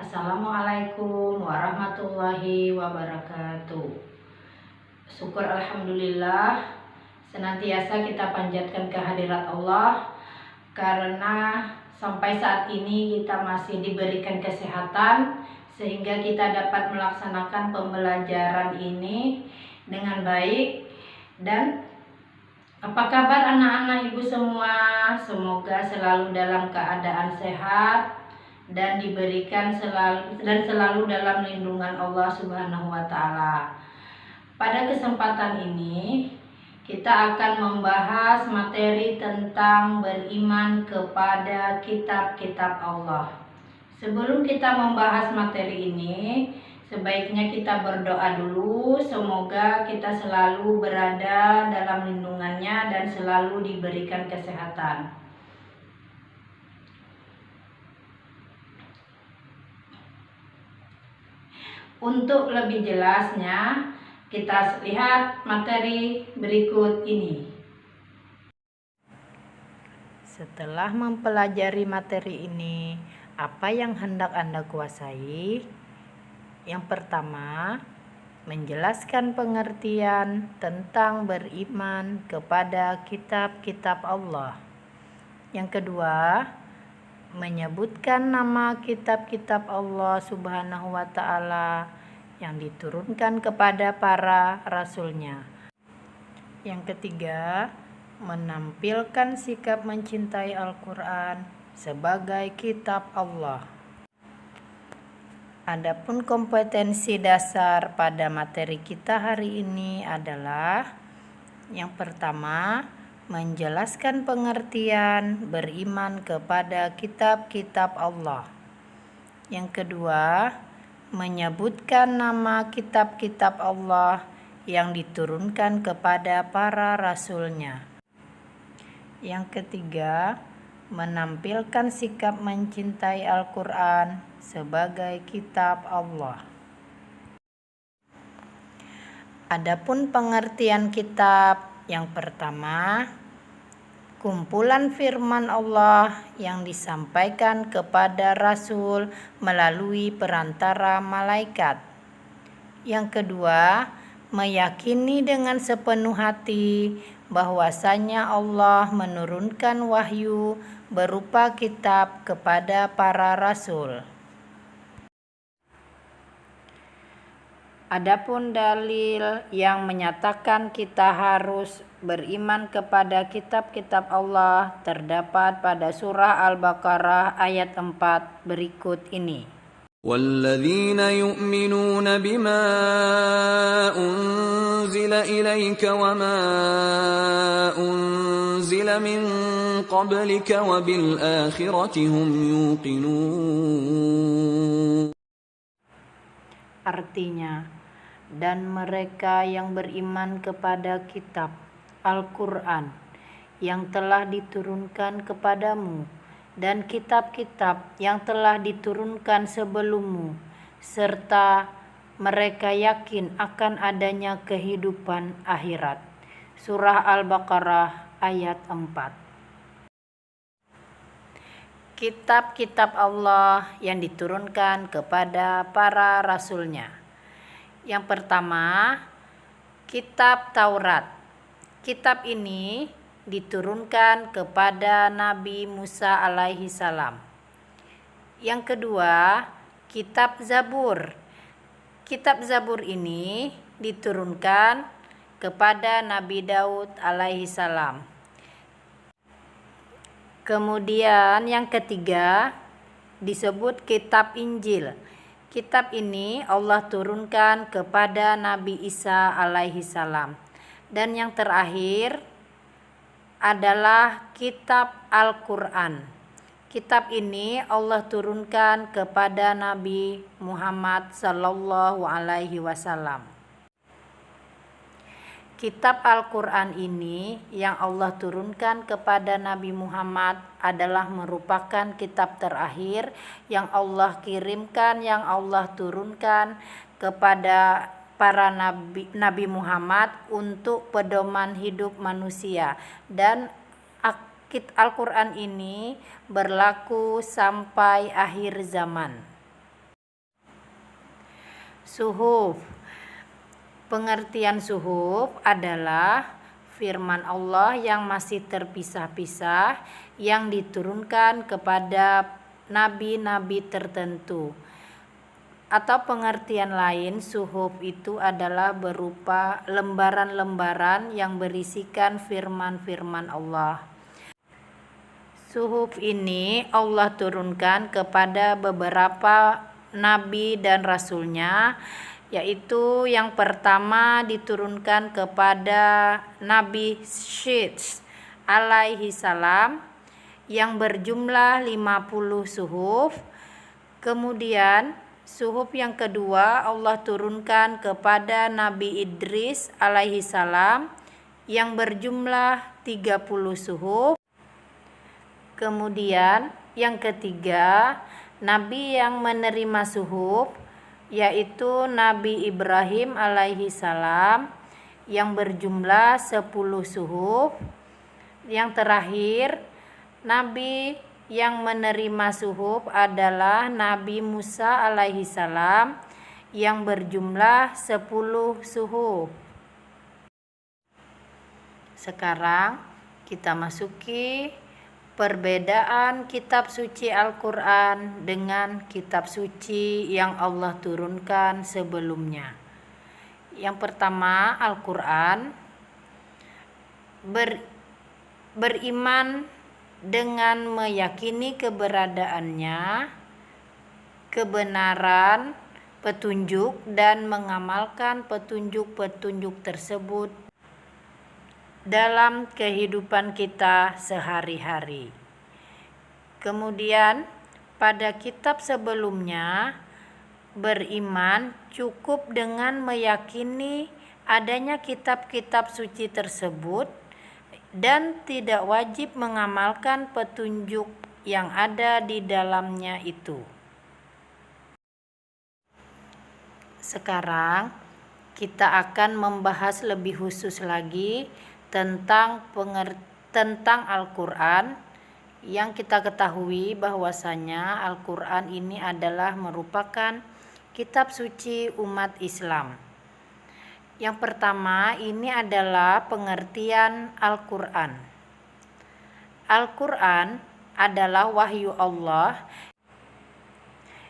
Assalamualaikum warahmatullahi wabarakatuh. Syukur alhamdulillah senantiasa kita panjatkan kehadirat Allah, karena sampai saat ini kita masih diberikan kesehatan sehingga kita dapat melaksanakan pembelajaran ini dengan baik. Dan apa kabar anak-anak ibu semua? Semoga selalu dalam keadaan sehat dan diberikan selalu dalam lindungan Allah Subhanahu wa taala. Pada kesempatan ini kita akan membahas materi tentang beriman kepada kitab-kitab Allah. Sebelum kita membahas materi ini, sebaiknya kita berdoa dulu, semoga kita selalu berada dalam lindungannya dan selalu diberikan kesehatan. Untuk lebih jelasnya, kita lihat materi berikut ini. Setelah mempelajari materi ini, apa yang hendak Anda kuasai? Yang pertama, menjelaskan pengertian tentang beriman kepada kitab-kitab Allah. Yang kedua, menyebutkan nama kitab-kitab Allah Subhanahu wa taala yang diturunkan kepada para rasulnya. Yang ketiga, menampilkan sikap mencintai Al-Quran sebagai kitab Allah. Adapun kompetensi dasar pada materi kita hari ini adalah yang pertama, menjelaskan pengertian beriman kepada kitab-kitab Allah. Yang kedua, menyebutkan nama kitab-kitab Allah yang diturunkan kepada para rasulnya. Yang ketiga, menampilkan sikap mencintai Al-Quran sebagai kitab Allah. Adapun pengertian kitab, yang pertama, kumpulan firman Allah yang disampaikan kepada Rasul melalui perantara malaikat. Yang kedua, meyakini dengan sepenuh hati bahwasanya Allah menurunkan wahyu berupa kitab kepada para rasul. Adapun dalil yang menyatakan kita harus beriman kepada kitab-kitab Allah terdapat pada surah Al-Baqarah ayat 4 berikut ini. وَالَّذِينَ يُؤْمِنُونَ بِمَا أُنْزِلَ إِلَيْكَ وَمَا أُنْزِلَ مِنْ قَبْلِكَ وَبِالْآخِرَةِ هُمْ يُوقِنُونَ. Artinya, dan mereka yang beriman kepada kitab Al-Quran yang telah diturunkan kepadamu dan kitab-kitab yang telah diturunkan sebelummu, serta mereka yakin akan adanya kehidupan akhirat. Surah Al-Baqarah ayat 4. Kitab-kitab Allah yang diturunkan kepada para rasulnya. Yang pertama, kitab Taurat. Kitab ini diturunkan kepada Nabi Musa alaihi salam. Yang kedua, kitab Zabur. Kitab Zabur ini diturunkan kepada Nabi Daud alaihi salam. Kemudian yang ketiga disebut kitab Injil. Kitab ini Allah turunkan kepada Nabi Isa alaihi salam. Dan yang terakhir adalah kitab Al-Quran. Kitab ini Allah turunkan kepada Nabi Muhammad sallallahu alaihi wasallam. Kitab Al-Quran ini yang Allah turunkan kepada Nabi Muhammad adalah merupakan kitab terakhir yang Allah kirimkan, yang Allah turunkan kepada para Nabi Muhammad untuk pedoman hidup manusia. Dan Al-Quran ini berlaku sampai akhir zaman. Suhuf. Pengertian suhuf adalah firman Allah yang masih terpisah-pisah yang diturunkan kepada nabi-nabi tertentu. Atau pengertian lain, suhuf itu adalah berupa lembaran-lembaran yang berisikan firman-firman Allah. Suhuf ini Allah turunkan kepada beberapa nabi dan rasulnya, yaitu yang pertama diturunkan kepada Nabi Syeds alaihi salam yang berjumlah 50 suhuf. Kemudian suhuf yang kedua Allah turunkan kepada Nabi Idris alaihi salam yang berjumlah 30 suhuf. Kemudian yang ketiga, nabi yang menerima suhuf yaitu Nabi Ibrahim alaihi salam yang berjumlah 10 suhuf. Yang terakhir, nabi yang menerima suhuf adalah Nabi Musa alaihi salam yang berjumlah 10 suhuf. Sekarang kita masuki perbedaan kitab suci Al-Quran dengan kitab suci yang Allah turunkan sebelumnya. Yang pertama, Al-Quran beriman dengan meyakini keberadaannya, kebenaran, petunjuk, dan mengamalkan petunjuk-petunjuk tersebut dalam kehidupan kita sehari-hari. Kemudian pada kitab sebelumnya beriman cukup dengan meyakini adanya kitab-kitab suci tersebut dan tidak wajib mengamalkan petunjuk yang ada di dalamnya itu. Sekarang kita akan membahas lebih khusus lagi tentang Al-Quran, yang kita ketahui bahwasanya Al-Quran ini adalah merupakan kitab suci umat Islam. Yang pertama, ini adalah pengertian Al-Quran. Al-Quran adalah wahyu Allah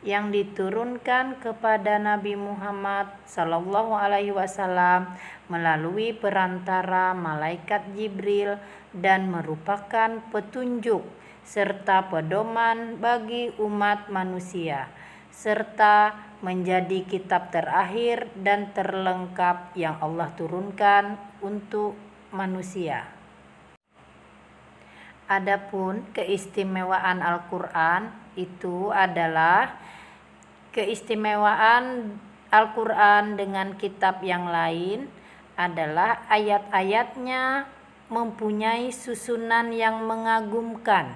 yang diturunkan kepada Nabi Muhammad SAW melalui perantara malaikat Jibril dan merupakan petunjuk serta pedoman bagi umat manusia, serta menjadi kitab terakhir dan terlengkap yang Allah turunkan untuk manusia. Adapun keistimewaan Al-Quran itu adalah keistimewaan Al-Quran dengan kitab yang lain adalah ayat-ayatnya mempunyai susunan yang mengagumkan,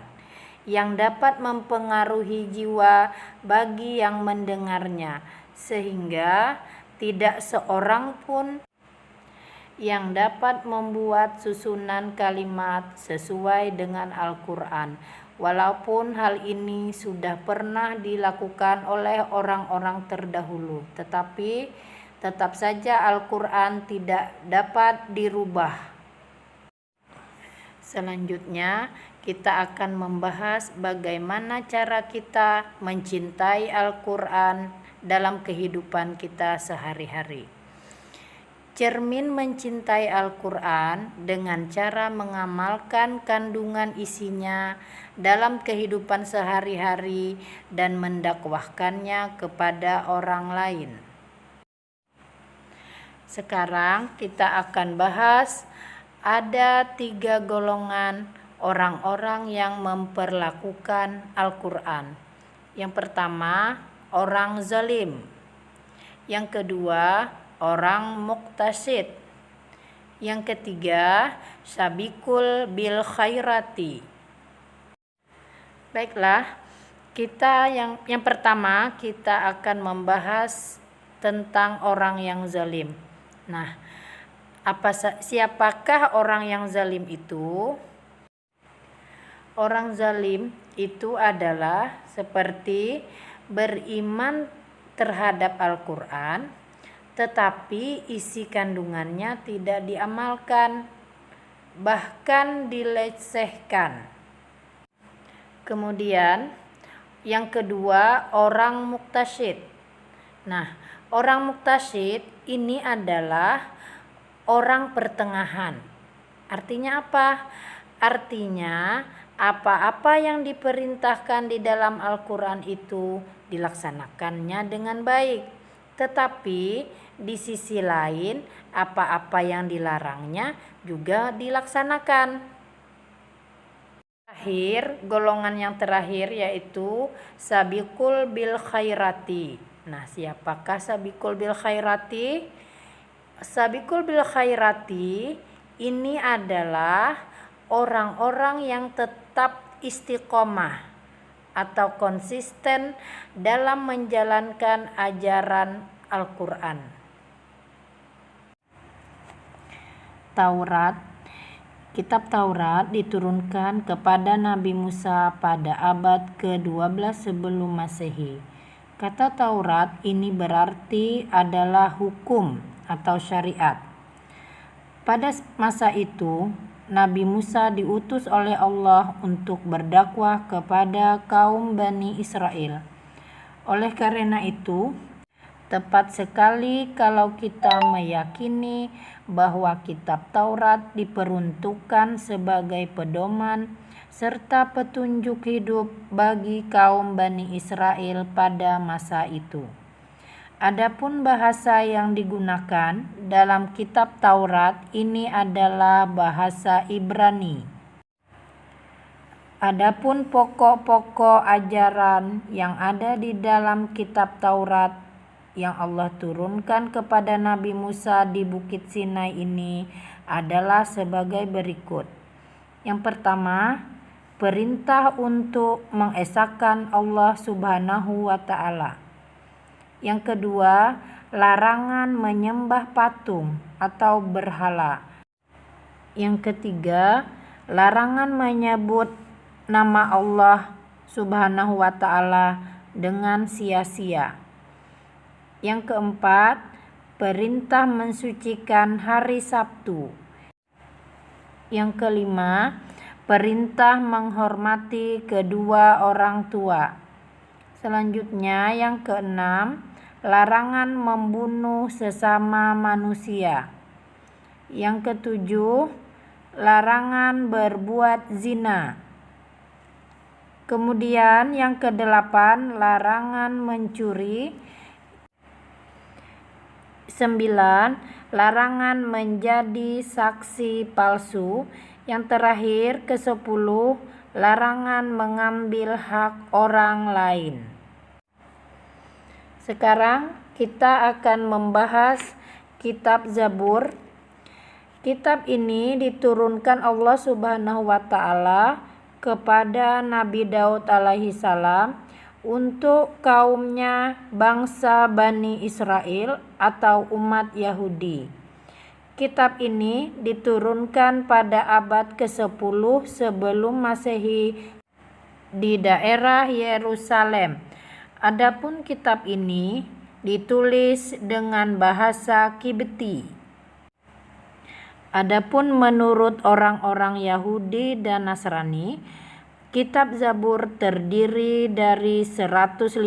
yang dapat mempengaruhi jiwa bagi yang mendengarnya, sehingga tidak seorang pun yang dapat membuat susunan kalimat sesuai dengan Al-Quran. Walaupun hal ini sudah pernah dilakukan oleh orang-orang terdahulu, tetapi tetap saja Al-Quran tidak dapat dirubah. Selanjutnya, kita akan membahas bagaimana cara kita mencintai Al-Quran dalam kehidupan kita sehari-hari. Cermin mencintai Al-Quran dengan cara mengamalkan kandungan isinya dalam kehidupan sehari-hari dan mendakwahkannya kepada orang lain. Sekarang kita akan bahas ada 3 golongan orang-orang yang memperlakukan Al-Quran. Yang pertama, orang zalim. Yang kedua, orang muqtasid. Yang ketiga, sabikul bil khairati. Baiklah, yang pertama kita akan membahas tentang orang yang zalim. Nah, siapakah orang yang zalim itu? Orang zalim itu adalah seperti beriman terhadap Al-Quran, tetapi isi kandungannya tidak diamalkan, bahkan dilecehkan. Kemudian yang kedua, orang muktasyid. Nah, orang muktasyid ini adalah orang pertengahan. Artinya apa? Artinya apa-apa yang diperintahkan di dalam Al-Quran itu dilaksanakannya dengan baik. Tetapi di sisi lain apa-apa yang dilarangnya juga dilaksanakan. Golongan yang terakhir yaitu sabiqul bil khairati. Nah, siapakah sabiqul bil khairati? Sabiqul bil khairati ini adalah orang-orang yang tetap istiqomah atau konsisten dalam menjalankan ajaran Al-Quran. Kitab Taurat diturunkan kepada Nabi Musa pada abad ke-12 sebelum Masehi. Kata Taurat ini berarti adalah hukum atau syariat. Pada masa itu, Nabi Musa diutus oleh Allah untuk berdakwah kepada kaum Bani Israel. Oleh karena itu, tepat sekali kalau kita meyakini bahwa kitab Taurat diperuntukkan sebagai pedoman serta petunjuk hidup bagi kaum Bani Israel pada masa itu. Adapun bahasa yang digunakan dalam kitab Taurat ini adalah bahasa Ibrani. Adapun pokok-pokok ajaran yang ada di dalam kitab Taurat yang Allah turunkan kepada Nabi Musa di Bukit Sinai ini adalah sebagai berikut. Yang pertama, perintah untuk mengesahkan Allah Subhanahu wa Ta'ala. Yang kedua, larangan menyembah patung atau berhala. Yang ketiga, larangan menyebut nama Allah Subhanahu wa Ta'ala dengan sia-sia. Yang keempat, perintah mensucikan hari Sabtu. Yang kelima, perintah menghormati kedua orang tua. Selanjutnya yang keenam, larangan membunuh sesama manusia. Yang ketujuh, larangan berbuat zina. Kemudian yang kedelapan, larangan mencuri. 9. Larangan menjadi saksi palsu. Yang terakhir ke-10, larangan mengambil hak orang lain. Sekarang kita akan membahas kitab Zabur. Kitab ini diturunkan Allah Subhanahu wa Ta'ala kepada Nabi Daud alaihi salam untuk kaumnya bangsa Bani Israel atau umat Yahudi. Kitab ini diturunkan pada abad ke-10 sebelum Masehi di daerah Yerusalem. Adapun kitab ini ditulis dengan bahasa Kibti. Adapun menurut orang-orang Yahudi dan Nasrani, kitab Zabur terdiri dari 150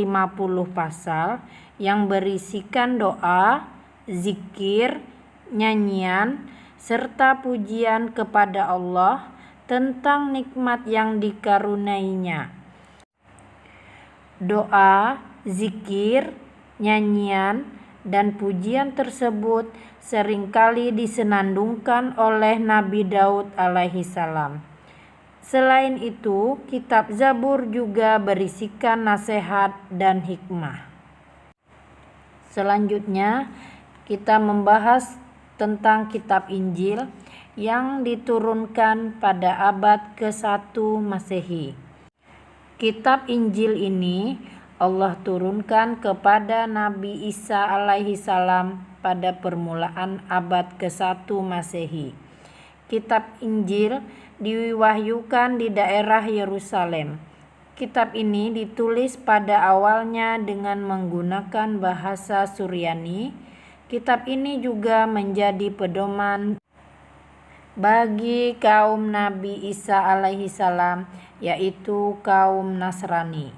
pasal yang berisikan doa, zikir, nyanyian, serta pujian kepada Allah tentang nikmat yang dikaruniainya. Doa, zikir, nyanyian, dan pujian tersebut seringkali disenandungkan oleh Nabi Daud alaihi salam. Selain itu, kitab Zabur juga berisikan nasihat dan hikmah. Selanjutnya, kita membahas tentang kitab Injil yang diturunkan pada abad ke-1 Masehi. Kitab Injil ini Allah turunkan kepada Nabi Isa alaihi salam pada permulaan abad ke-1 Masehi. Kitab Injil diwahyukan di daerah Yerusalem. Kitab ini ditulis pada awalnya dengan menggunakan bahasa Suryani. Kitab ini juga menjadi pedoman bagi kaum Nabi Isa alaihi salam, yaitu kaum Nasrani.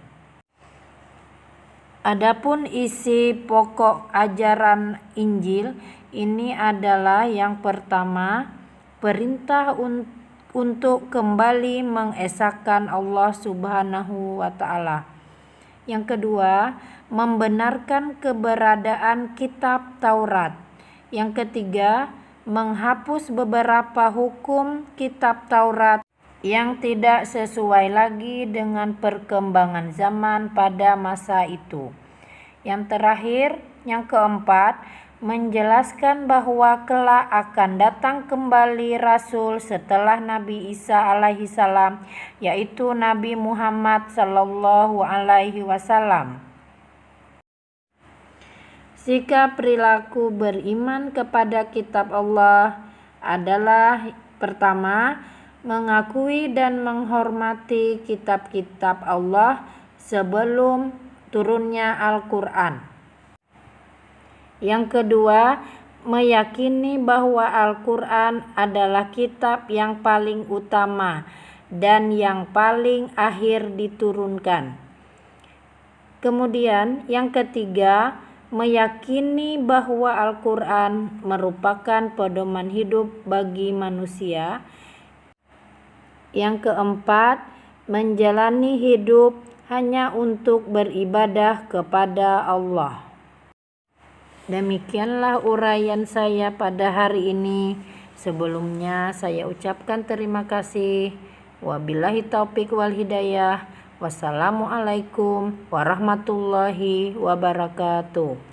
Adapun isi pokok ajaran Injil ini adalah yang pertama, perintah untuk kembali mengesahkan Allah Subhanahu wa Ta'ala. Yang kedua, membenarkan keberadaan kitab Taurat. Yang ketiga, menghapus beberapa hukum kitab Taurat yang tidak sesuai lagi dengan perkembangan zaman pada masa itu. Yang terakhir, yang keempat, menjelaskan bahwa kelak akan datang kembali Rasul setelah Nabi Isa alaihi salam, yaitu Nabi Muhammad sallallahu alaihi wasallam. Sikap perilaku beriman kepada kitab Allah adalah pertama, mengakui dan menghormati kitab-kitab Allah sebelum turunnya Al-Quran. Yang kedua, meyakini bahwa Al-Quran adalah kitab yang paling utama dan yang paling akhir diturunkan. Kemudian yang ketiga, meyakini bahwa Al-Quran merupakan pedoman hidup bagi manusia. Yang keempat, menjalani hidup hanya untuk beribadah kepada Allah. Demikianlah uraian saya pada hari ini. Sebelumnya saya ucapkan terima kasih. Wabillahi taufik wal hidayah. Wassalamualaikum warahmatullahi wabarakatuh.